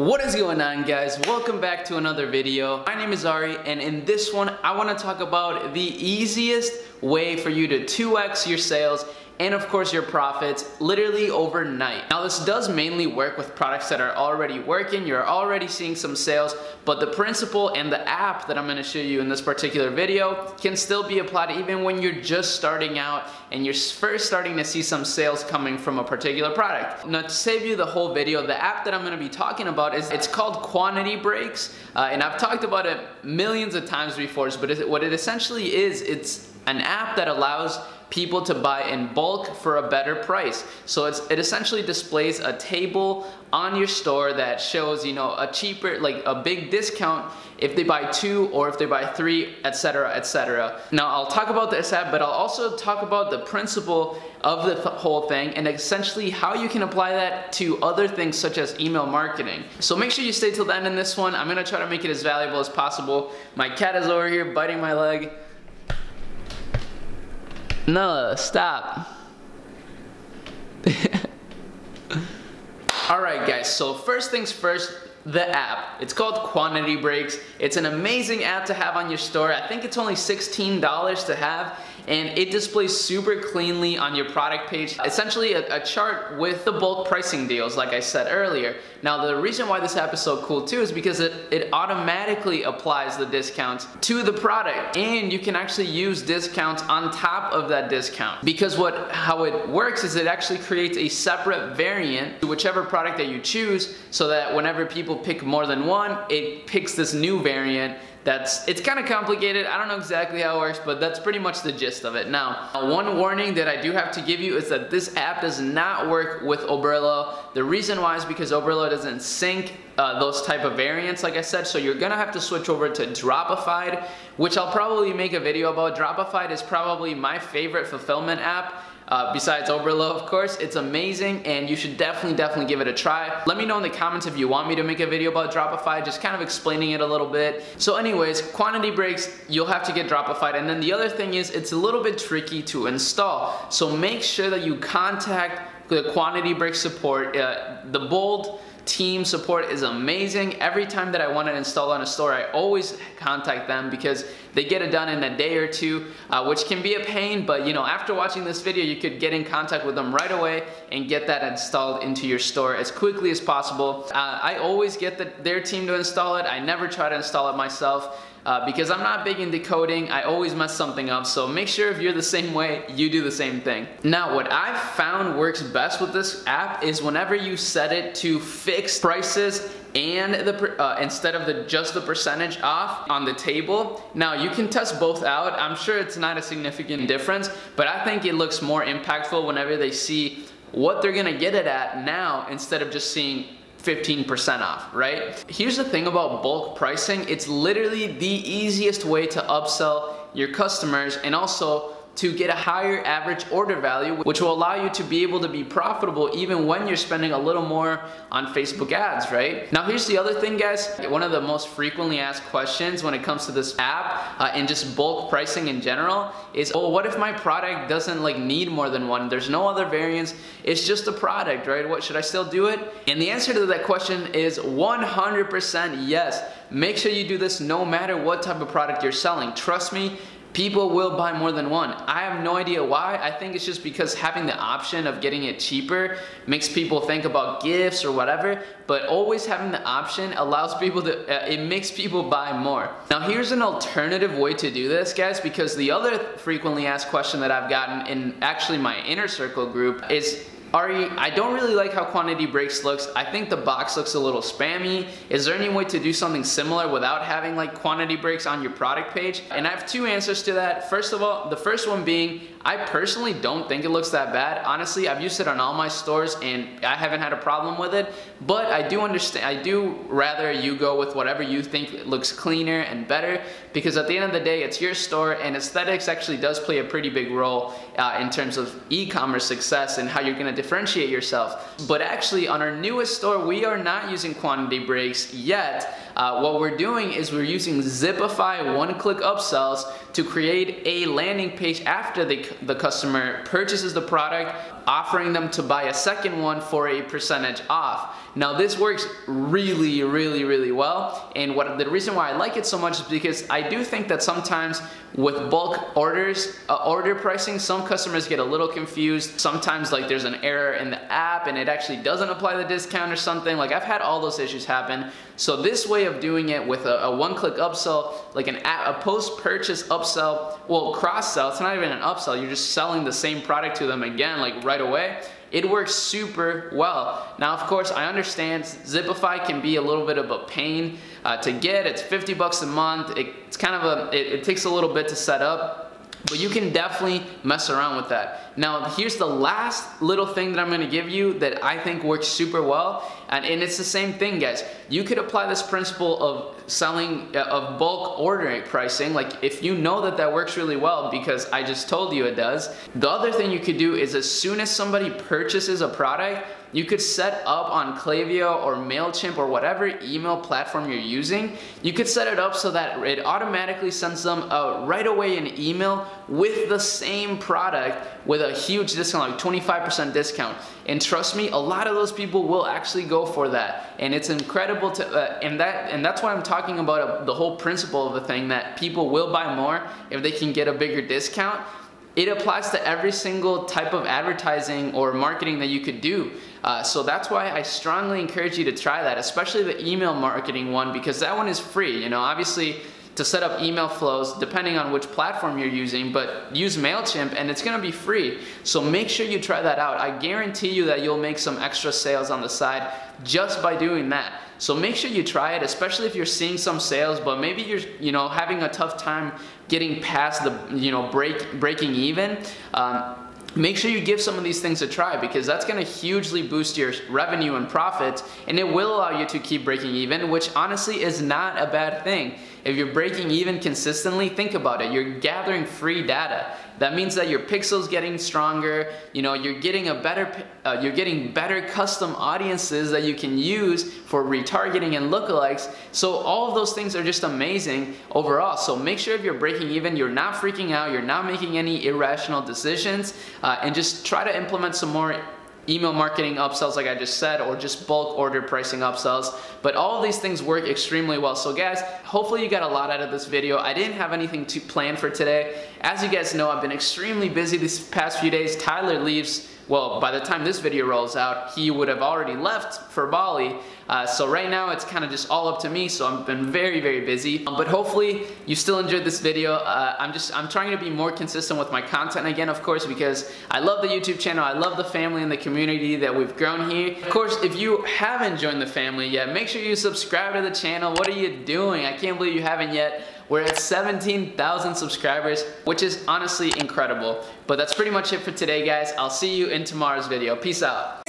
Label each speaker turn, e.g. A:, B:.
A: What is going on, guys? Welcome back to another video. My name is Arie, and in this one I want to talk about the easiest way for you to 2x your sales and of course your profits literally overnight. Now this does mainly work with products that are already working, you're already seeing some sales, but the principle and the app that I'm going to show you in this particular video can still be applied even when you're just starting out and you're first starting to see some sales coming from a particular product. Now to save you the whole video, the app that I'm going to be talking about it's called Quantity Breaks, and I've talked about it millions of times before, but what it essentially is, it's an app that allows people to buy in bulk for a better price. So it essentially displays a table on your store that shows, you know, a cheaper, like a big discount if they buy 2 or if they buy 3, etc., etc. Now I'll talk about this app, but I'll also talk about the principle of the whole thing and essentially how you can apply that to other things such as email marketing. So make sure you stay till the end in this one. I'm gonna try to make it as valuable as possible. My cat is over here biting my leg. No, stop. Alright guys, so first things first, the app. It's called Quantity Breaks. It's an amazing app to have on your store. I think it's only $16 to have, and it displays super cleanly on your product page. Essentially a chart with the bulk pricing deals, like I said earlier. Now the reason why this app is so cool too is because it automatically applies the discounts to the product, and you can actually use discounts on top of that discount. Because how it works is it actually creates a separate variant to whichever product that you choose, so that whenever people pick more than one, it picks this new variant. It's kind of complicated. I don't know exactly how it works, but that's pretty much the gist of it. Now, one warning that I do have to give you is that this app does not work with Oberlo. The reason why is because Oberlo doesn't sync those type of variants, like I said, so you're gonna have to switch over to Shopify, which I'll probably make a video about. Shopify is probably my favorite fulfillment app. Besides Oberlo, of course. It's amazing, and you should definitely give it a try. Let me know in the comments if you want me to make a video about Shopify, just kind of explaining it a little bit. So anyways, Quantity Breaks, you'll have to get Shopify, and then the other thing is it's a little bit tricky to install. So make sure that you contact the Quantity Breaks support. The bold team support is amazing. Every time that I want to install on a store, I always contact them because they get it done in a day or two, which can be a pain, but you know, after watching this video, you could get in contact with them right away and get that installed into your store as quickly as possible. I always get their team to install it. I never try to install it myself. Because I'm not big into coding, I always mess something up, so make sure if you're the same way, you do the same thing. Now, what I've found works best with this app is whenever you set it to fixed prices and instead of just the percentage off on the table. Now, you can test both out. I'm sure it's not a significant difference, but I think it looks more impactful whenever they see what they're gonna get it at now instead of just seeing 15% off, right? Here's the thing about bulk pricing. It's literally the easiest way to upsell your customers and also to get a higher average order value, which will allow you to be able to be profitable even when you're spending a little more on Facebook ads, right? Now here's the other thing, guys. One of the most frequently asked questions when it comes to this app and just bulk pricing in general is, well, what if my product doesn't need more than one? There's no other variants. It's just a product, right? What, should I still do it? And the answer to that question is 100% yes. Make sure you do this no matter what type of product you're selling. Trust me, people will buy more than one. I have no idea why. I think it's just because having the option of getting it cheaper makes people think about gifts or whatever, but always having the option allows people to, it makes people buy more. Now here's an alternative way to do this, guys, because the other frequently asked question that I've gotten in actually my inner circle group is, Arie, I don't really like how Quantity Breaks looks. I think the box looks a little spammy. Is there any way to do something similar without having Quantity Breaks on your product page? And I have two answers to that. First of all, the first one being, I personally don't think it looks that bad. Honestly, I've used it on all my stores and I haven't had a problem with it, but I do understand, I do rather you go with whatever you think looks cleaner and better, because at the end of the day, it's your store and aesthetics actually does play a pretty big role in terms of e-commerce success and how you're gonna differentiate yourself. But actually on our newest store, we are not using Quantity Breaks yet. What we're doing is we're using Zipify one-click upsells to create a landing page after the customer purchases the product, offering them to buy a second one for a percentage off. Now this works really, really, really well, and the reason why I like it so much is because I do think that sometimes with bulk orders, order pricing, some customers get a little confused. Sometimes like there's an error in the app and it actually doesn't apply the discount or something. Like I've had all those issues happen. So this way of doing it with a one-click upsell, like a post-purchase upsell, well, cross-sell, it's not even an upsell, you're just selling the same product to them again, like right away. It works super well. Now, of course, I understand Zipify can be a little bit of a pain to get. It's 50 bucks a month. It's kind of it takes a little bit to set up, but you can definitely mess around with that. Now, here's the last little thing that I'm gonna give you that I think works super well, and it's the same thing, guys. You could apply this principle of selling, of bulk ordering pricing, like if you know that that works really well, because I just told you it does. The other thing you could do is as soon as somebody purchases a product, you could set up on Klaviyo or MailChimp or whatever email platform you're using, you could set it up so that it automatically sends them right away an email with the same product with a huge discount, like 25% discount. And trust me, a lot of those people will actually go for that. And it's incredible to, and that's why I'm talking about the whole principle of the thing, that people will buy more if they can get a bigger discount. It applies to every single type of advertising or marketing that you could do. So that's why I strongly encourage you to try that, especially the email marketing one, because that one is free. You know, obviously to set up email flows, depending on which platform you're using, but use MailChimp and it's gonna be free. So make sure you try that out. I guarantee you that you'll make some extra sales on the side just by doing that. So make sure you try it, especially if you're seeing some sales, but maybe you're having a tough time getting past the breaking even. Make sure you give some of these things a try, because that's going to hugely boost your revenue and profits, and it will allow you to keep breaking even, which honestly is not a bad thing. If you're breaking even consistently, think about it. You're gathering free data. That means that your pixel's getting stronger. You're getting better custom audiences that you can use for retargeting and lookalikes. So all of those things are just amazing overall. So make sure if you're breaking even, you're not freaking out, you're not making any irrational decisions, and just try to implement some more email marketing upsells like I just said, or just bulk order pricing upsells. But all of these things work extremely well. So guys, hopefully you got a lot out of this video. I didn't have anything to plan for today. As you guys know, I've been extremely busy these past few days. Tyler leaves, well, by the time this video rolls out, he would have already left for Bali. So right now it's kind of just all up to me, so I've been very, very busy. But hopefully you still enjoyed this video. I'm trying to be more consistent with my content again, of course, because I love the YouTube channel, I love the family and the community that we've grown here. Of course, if you haven't joined the family yet, make sure you subscribe to the channel. What are you doing? I can't believe you haven't yet. We're at 17,000 subscribers, which is honestly incredible. But that's pretty much it for today, guys. I'll see you in tomorrow's video. Peace out.